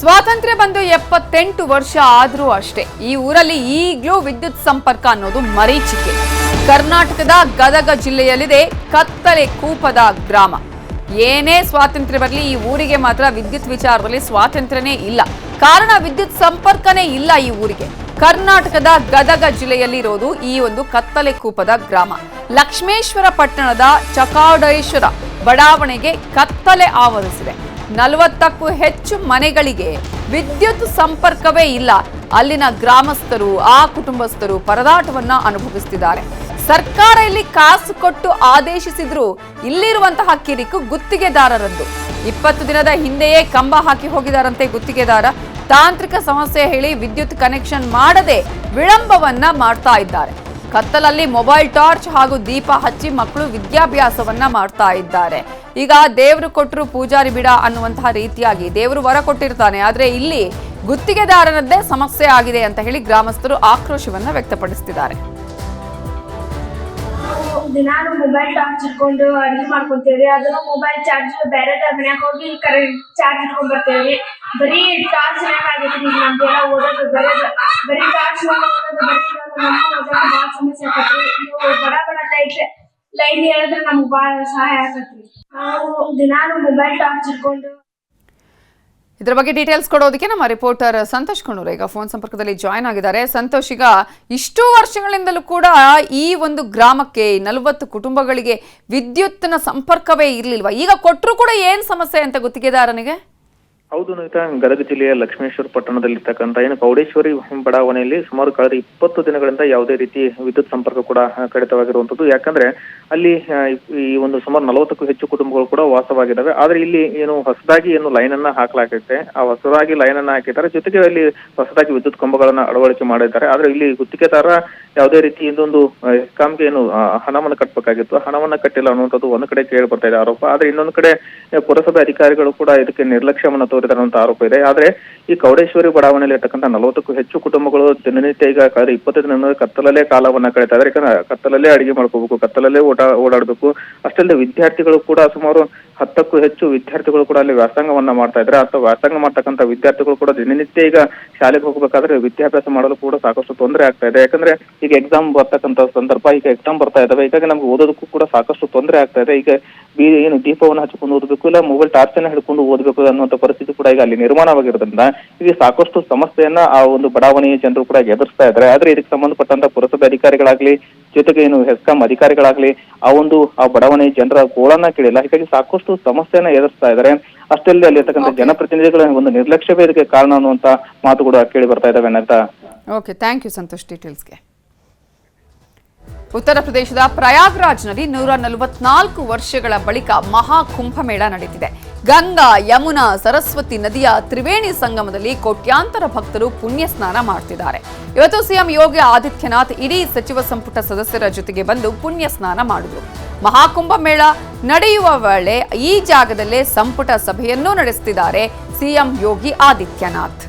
ಸ್ವಾತಂತ್ರ್ಯ ಬಂದು 78 ವರ್ಷ ಆದ್ರೂ ಅಷ್ಟೇ ಈ ಊರಲ್ಲಿ ಈಗಲೂ ವಿದ್ಯುತ್ ಸಂಪರ್ಕ ಅನ್ನೋದು ಮರೀಚಿಕೆ. ಕರ್ನಾಟಕದ ಗದಗ ಜಿಲ್ಲೆಯಲ್ಲಿದೆ ಕತ್ತಲೆ ಕೂಪದ ಗ್ರಾಮ. ಏನೇ ಸ್ವಾತಂತ್ರ್ಯ ಬರಲಿ ಈ ಊರಿಗೆ ಮಾತ್ರ ವಿದ್ಯುತ್ ವಿಚಾರದಲ್ಲಿ ಸ್ವಾತಂತ್ರ್ಯನೇ ಇಲ್ಲ. ಕಾರಣ ವಿದ್ಯುತ್ ಸಂಪರ್ಕನೇ ಇಲ್ಲ ಈ ಊರಿಗೆ. ಕರ್ನಾಟಕದ ಗದಗ ಜಿಲ್ಲೆಯಲ್ಲಿ ಇರೋದು ಈ ಒಂದು ಕತ್ತಲೆ ಕೂಪದ ಗ್ರಾಮ. ಲಕ್ಷ್ಮೇಶ್ವರ ಪಟ್ಟಣದ ಚಕಾಡೇಶ್ವರ ಬಡಾವಣೆಗೆ ಕತ್ತಲೆ ಆವರಿಸಿದೆ. 40ಕ್ಕೂ ಹೆಚ್ಚು ಮನೆಗಳಿಗೆ ವಿದ್ಯುತ್ ಸಂಪರ್ಕವೇ ಇಲ್ಲ. ಅಲ್ಲಿನ ಗ್ರಾಮಸ್ಥರು ಆ ಕುಟುಂಬಸ್ಥರು ಪರದಾಟವನ್ನ ಅನುಭವಿಸುತ್ತಿದ್ದಾರೆ. ಸರ್ಕಾರ ಇಲ್ಲಿ ಕಾಸು ಕೊಟ್ಟು ಆದೇಶಿಸಿದ್ರು ಇಲ್ಲಿರುವಂತಹ ಕಿರಿಕು ಗುತ್ತಿಗೆದಾರರದ್ದು. 20 ದಿನದ ಹಿಂದೆಯೇ ಕಂಬ ಹಾಕಿ ಹೋಗಿದಾರಂತೆ ಗುತ್ತಿಗೆದಾರ. ತಾಂತ್ರಿಕ ಸಮಸ್ಯೆ ಹೇಳಿ ವಿದ್ಯುತ್ ಕನೆಕ್ಷನ್ ಮಾಡದೆ ವಿಳಂಬವನ್ನ ಮಾಡ್ತಾ ಇದ್ದಾರೆ. ಕತ್ತಲಲ್ಲಿ ಮೊಬೈಲ್ ಟಾರ್ಚ್ ಹಾಗೂ ದೀಪ ಹಚ್ಚಿ ಮಕ್ಕಳು ವಿದ್ಯಾಭ್ಯಾಸವನ್ನ ಮಾಡ್ತಾ ಇದ್ದಾರೆ. ಈಗ ದೇವರು ಕೊಟ್ಟರು ಪೂಜಾರಿ ಬಿಡ ಅನ್ನುವಂತಹ ರೀತಿಯಾಗಿ ದೇವರು ವರ ಕೊಟ್ಟಿರ್ತಾನೆ, ಆದ್ರೆ ಇಲ್ಲಿ ಗುತ್ತಿಗೆದಾರನದ್ದೇ ಸಮಸ್ಯೆ ಆಗಿದೆ ಅಂತ ಹೇಳಿ ಗ್ರಾಮಸ್ಥರು ಆಕ್ರೋಶವನ್ನ ವ್ಯಕ್ತಪಡಿಸುತ್ತಿದ್ದಾರೆ. ದಿನಾನು ಮೊಬೈಲ್ ಟಾರ್ಚ್ ಇಟ್ಕೊಂಡು ಅಡಿಗೆ ಮಾಡ್ಕೊಂತೇವ್ರಿ. ಅದನ್ನ ಮೊಬೈಲ್ ಚಾರ್ಜ್ ಬೇರೆ ಮನ್ಯಾಗ ಹೋಗಿ ಕರೆಂಟ್ ಚಾರ್ಜ್ ಇಟ್ಕೊಂಡ್ ಬರ್ತೇವ್ರಿ. ಬರೀ ಟಾರ್ಚ್ ಆಗೈತಿ. ಈಗ ನಮ್ದೆಲ್ಲ ಓದೋದು ಬರೀ ಟಾರ್ಚ್ ಭಾಳ ಸಮಸ್ಯೆ ಆಗತ್ರಿ. ನೀವು ಬಡ ಲೈನ್ ಹೇಳಿದ್ರೆ ನಮ್ಗೆ ಭಾಳ ಸಹಾಯ ಆಗತ್ರಿ. ನಾವು ದಿನಾನು ಮೊಬೈಲ್ ಟಾರ್ಚ್ ಇಟ್ಕೊಂಡು ಇದರ ಬಗ್ಗೆ ಡೀಟೇಲ್ಸ್ ಕೊಡೋದಕ್ಕೆ ನಮ್ಮ ರಿಪೋರ್ಟರ್ ಸಂತೋಷ್ ಕಣ್ಣೂರ್ ಈಗ ಫೋನ್ ಸಂಪರ್ಕದಲ್ಲಿ ಜಾಯ್ನ್ ಆಗಿದ್ದಾರೆ. ಸಂತೋಷ್, ಈಗ ಇಷ್ಟು ವರ್ಷಗಳಿಂದಲೂ ಕೂಡ ಈ ಒಂದು ಗ್ರಾಮಕ್ಕೆ 40 ಕುಟುಂಬಗಳಿಗೆ ವಿದ್ಯುತ್ನ ಸಂಪರ್ಕವೇ ಇರಲಿಲ್ವಾ? ಈಗ ಕೊಟ್ಟರು ಕೂಡ ಏನ್ ಸಮಸ್ಯೆ ಅಂತ ಗುತ್ತಿಗೆದಾರನಿಗೆ? ಹೌದು ನವಿತಾ, ಗದಗ ಜಿಲ್ಲೆಯ ಲಕ್ಷ್ಮೇಶ್ವರ ಪಟ್ಟಣದಲ್ಲಿರ್ತಕ್ಕಂಥ ಏನು ಕೌಡೇಶ್ವರಿ ಬಡಾವಣೆಯಲ್ಲಿ ಸುಮಾರು ಕಳೆದ 20 ದಿನಗಳಿಂದ ಯಾವುದೇ ರೀತಿ ವಿದ್ಯುತ್ ಸಂಪರ್ಕ ಕೂಡ ಕಡಿತವಾಗಿರುವಂತದ್ದು. ಯಾಕಂದ್ರೆ ಅಲ್ಲಿ ಈ ಒಂದು ಸುಮಾರು 40ಕ್ಕೂ ಹೆಚ್ಚು ಕುಟುಂಬಗಳು ಕೂಡ ವಾಸವಾಗಿದ್ದಾವೆ. ಆದ್ರೆ ಇಲ್ಲಿ ಏನು ಹೊಸದಾಗಿ ಏನು ಲೈನ್ ಅನ್ನ ಹಾಕಲಾಗೈತೆ, ಆ ಹೊಸದಾಗಿ ಲೈನ್ ಅನ್ನ ಹಾಕಿದ್ದಾರೆ. ಜೊತೆಗೆ ಅಲ್ಲಿ ಹೊಸದಾಗಿ ವಿದ್ಯುತ್ ಕಂಬಗಳನ್ನ ಅಳವಡಿಕೆ ಮಾಡಿದ್ದಾರೆ. ಆದ್ರೆ ಇಲ್ಲಿ ಗುತ್ತಿಗೆದಾರ ಯಾವುದೇ ರೀತಿ ಇದೊಂದು ಹೆಸ್ಕಾಂಗೆ ಏನು ಹಣವನ್ನ ಕಟ್ಟಬೇಕಾಗಿತ್ತು, ಹಣವನ್ನ ಕಟ್ಟಿಲ್ಲ ಅನ್ನುವಂಥದ್ದು ಒಂದು ಕಡೆ ಕೇಳಿ ಬರ್ತಾ ಇದೆ ಆರೋಪ. ಆದ್ರೆ ಇನ್ನೊಂದು ಕಡೆ ಪುರಸಭೆ ಅಧಿಕಾರಿಗಳು ಕೂಡ ಇದಕ್ಕೆ ನಿರ್ಲಕ್ಷ್ಯವನ್ನ ತೋರಿದಾರಂತ ಆರೋಪ ಇದೆ. ಆದ್ರೆ ಈ ಕೌಡೇಶ್ವರಿ ಬಡಾವಣೆಯಲ್ಲಿ ಇರ್ತಕ್ಕಂಥ 40ಕ್ಕೂ ಹೆಚ್ಚು ಕುಟುಂಬಗಳು ದಿನನಿತ್ಯ ಈಗ ಕಳೆದ 20 ದಿನ ಕತ್ತಲಲ್ಲೇ ಕಾಲವನ್ನ ಕಳೀತಾ ಇದ್ದಾರೆ. ಯಾಕಂದ್ರೆ ಕತ್ತಲಲ್ಲೇ ಅಡಿಗೆ ಮಾಡ್ಕೋಬೇಕು, ಕತ್ತಲಲ್ಲೇ ಓಡಾಡಬೇಕು. ಅಷ್ಟಲ್ಲದೆ ವಿದ್ಯಾರ್ಥಿಗಳು ಕೂಡ ಸುಮಾರು 10ಕ್ಕೂ ಹೆಚ್ಚು ವಿದ್ಯಾರ್ಥಿಗಳು ಕೂಡ ಅಲ್ಲಿ ವ್ಯಾಸಂಗವನ್ನ ಮಾಡ್ತಾ ಇದ್ದಾರೆ. ಅಥವಾ ವ್ಯಾಸಂಗ ಮಾಡ್ತಕ್ಕಂಥ ವಿದ್ಯಾರ್ಥಿಗಳು ಕೂಡ ದಿನನಿತ್ಯ ಈಗ ಶಾಲೆಗೆ ಹೋಗ್ಬೇಕಾದ್ರೆ ವಿದ್ಯಾಭ್ಯಾಸ ಮಾಡಲು ಕೂಡ ಸಾಕಷ್ಟು ತೊಂದರೆ ಆಗ್ತಾ ಇದೆ. ಯಾಕಂದ್ರೆ ಈಗ ಎಕ್ಸಾಮ್ ಬರ್ತಕ್ಕಂಥ ಸಂದರ್ಭ, ಈಗ ಎಕ್ಸಾಮ್ ಬರ್ತಾ ಇದಾವೆ. ಹೀಗಾಗಿ ನಮ್ಗೆ ಓದೋದಕ್ಕೂ ಕೂಡ ಸಾಕಷ್ಟು ತೊಂದರೆ ಆಗ್ತಾ ಇದೆ. ಈಗ ಏನು ದೀಪವನ್ನು ಹಚ್ಕೊಂಡು ಓದಬೇಕು, ಇಲ್ಲ ಮೊಬೈಲ್ ಟಾರ್ಚ್ ಅನ್ನ ಹಿಡ್ಕೊಂಡು ಓದಬೇಕು ಅನ್ನುವಂಥ ಪರಿಸ್ಥಿತಿ ಕೂಡ ಈಗ ಅಲ್ಲಿ ನಿರ್ಮಾಣವಾಗಿರೋದ್ರಿಂದ ಈಗ ಸಾಕಷ್ಟು ಸಮಸ್ಯೆಯನ್ನ ಆ ಒಂದು ಬಡಾವಣೆಯ ಜನರು ಕೂಡ ಎದುರಿಸ್ತಾ ಇದ್ದಾರೆ. ಆದ್ರೆ ಇದಕ್ಕೆ ಸಂಬಂಧಪಟ್ಟಂತ ಪುರಸಭೆ ಅಧಿಕಾರಿಗಳಾಗ್ಲಿ, ಜೊತೆಗೆ ಏನು ಹೆಸ್ಕಾಂ ಅಧಿಕಾರಿಗಳಾಗ್ಲಿ ಆ ಬಡಾವಣೆಯ ಜನರ ಗೋಳನ್ನ ಕೇಳಿಲ್ಲ. ಹೀಗಾಗಿ ಸಾಕಷ್ಟು ಸಮಸ್ಯೆಯನ್ನ ಎದುರಿಸ್ತಾ ಇದ್ದಾರೆ. ಅಷ್ಟಲ್ಲದೆ ಅಲ್ಲಿರ್ತಕ್ಕಂಥ ಜನಪ್ರತಿನಿಧಿಗಳ ಒಂದು ನಿರ್ಲಕ್ಷ್ಯವೇ ಇದಕ್ಕೆ ಕಾರಣ ಅನ್ನುವಂತ ಮಾತು ಕೂಡ ಕೇಳಿ ಬರ್ತಾ ಇದ್ದಾವೆ ಅಂತ. ಓಕೆ, ಥ್ಯಾಂಕ್ ಯು ಸಂತೋಷ್ ಡೀಟೇಲ್ಸ್ಗೆ. ಉತ್ತರ ಪ್ರದೇಶದ ಪ್ರಯಾಗ್ರಾಜ್ನಲ್ಲಿ 144 ವರ್ಷಗಳ ಬಳಿಕ ಮಹಾ ಕುಂಭಮೇಳ ನಡೆದಿದೆ. ಗಂಗಾ, ಯಮುನಾ, ಸರಸ್ವತಿ ನದಿಯ ತ್ರಿವೇಣಿ ಸಂಗಮದಲ್ಲಿ ಕೋಟ್ಯಾಂತರ ಭಕ್ತರು ಪುಣ್ಯ ಸ್ನಾನ ಮಾಡ್ತಿದ್ದಾರೆ. ಇವತ್ತು ಸಿಎಂ ಯೋಗಿ ಆದಿತ್ಯನಾಥ್ ಇಡೀ ಸಚಿವ ಸಂಪುಟ ಸದಸ್ಯರ ಜೊತೆಗೆ ಬಂದು ಪುಣ್ಯ ಸ್ನಾನ ಮಾಡಿದ್ರು. ಮಹಾಕುಂಭಮೇಳ ನಡೆಯುವ ವೇಳೆ ಈ ಜಾಗದಲ್ಲೇ ಸಂಪುಟ ಸಭೆಯನ್ನೂ ನಡೆಸುತ್ತಿದ್ದಾರೆ ಸಿಎಂ ಯೋಗಿ ಆದಿತ್ಯನಾಥ್.